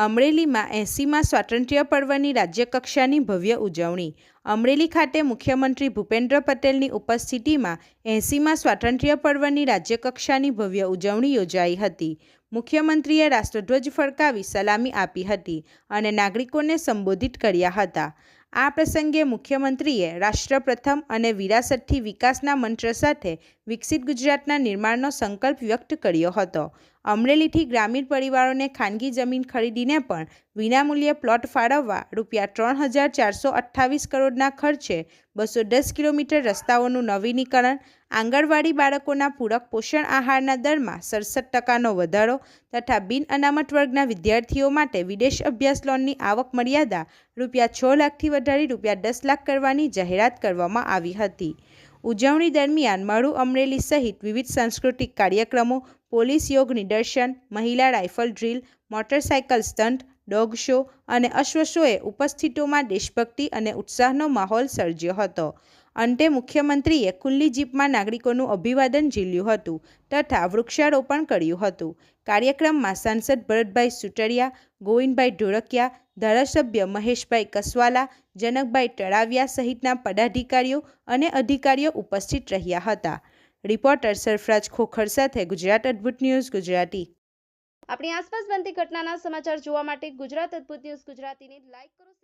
અમરેલીમાં 80મા સ્વાતંત્ર્ય પર્વની રાજ્યકક્ષાની ભવ્ય ઉજવણી। અમરેલી ખાતે મુખ્યમંત્રી ભૂપેન્દ્ર પટેલની ઉપસ્થિતિમાં 80મા સ્વાતંત્ર્ય પર્વની રાજ્યકક્ષાની ભવ્ય ઉજવણી યોજાઈ હતી। મુખ્યમંત્રીએ રાષ્ટ્રધ્વજ ફરકાવી સલામી આપી હતી અને નાગરિકોને સંબોધિત કર્યા હતા। આ પ્રસંગે મુખ્યમંત્રીએ રાષ્ટ્ર પ્રથમ અને વિરાસતથી વિકાસના મંત્ર સાથે વિકસિત ગુજરાતના નિર્માણનો સંકલ્પ વ્યક્ત કર્યો હતો। અમરેલીથી ગ્રામીણ પરિવારોને ખાનગી જમીન ખરીદીને પણ વિનામૂલ્યે પ્લોટ ફાળવવા ₹3,428 કરોડના ખર્ચે 210 કિલોમીટર રસ્તાઓનું નવીનીકરણ, આંગણવાડી બાળકોના પૂરક પોષણ આહારના દરમાં 67% વધારો તથા બિન અનામત વર્ગના વિદ્યાર્થીઓ માટે વિદેશ અભ્યાસ લોનની આવક મર્યાદા ₹6 લાખથી વધારી ₹10 લાખ કરવાની જાહેરાત કરવામાં આવી હતી। ઉજવણી દરમિયાન મળું અમરેલી સહિત વિવિધ સાંસ્કૃતિક કાર્યક્રમો, પોલીસ યોગ નિદર્શન, મહિલા rifle drill, motorcycle stunt, dog show અને અશ્વ શોએ ઉપસ્થિતોમાં દેશભક્તિ અને ઉત્સાહનો માહોલ સર્જ્યો હતો। અંતે મુખ્યમંત્રીએ ખુલ્લી જીપમાં નાગરિકોનું અભિવાદન ઝીલ્યું હતું તથા વૃક્ષારોપણ કર્યું હતું। કાર્યક્રમમાં સાંસદ ભરતભાઈ સુતરિયા, ગોવિંદભાઈ ઢોળકિયા, ધારાસભ્ય મહેશભાઈ કસવાલા, જનકભાઈ તળાવિયા સહિતના પદાધિકારીઓ અને અધિકારીઓ ઉપસ્થિત રહ્યા હતા। રિપોર્ટર સરફરાજ ખોખર સાથે ગુજરાત અદ્ભુત ન્યૂઝ ગુજરાતી। આપણી આસપાસ બનતી ઘટનાના સમાચાર જોવા માટે ગુજરાત અદ્ભુત ન્યૂઝ ગુજરાતીને લાઈક કરો।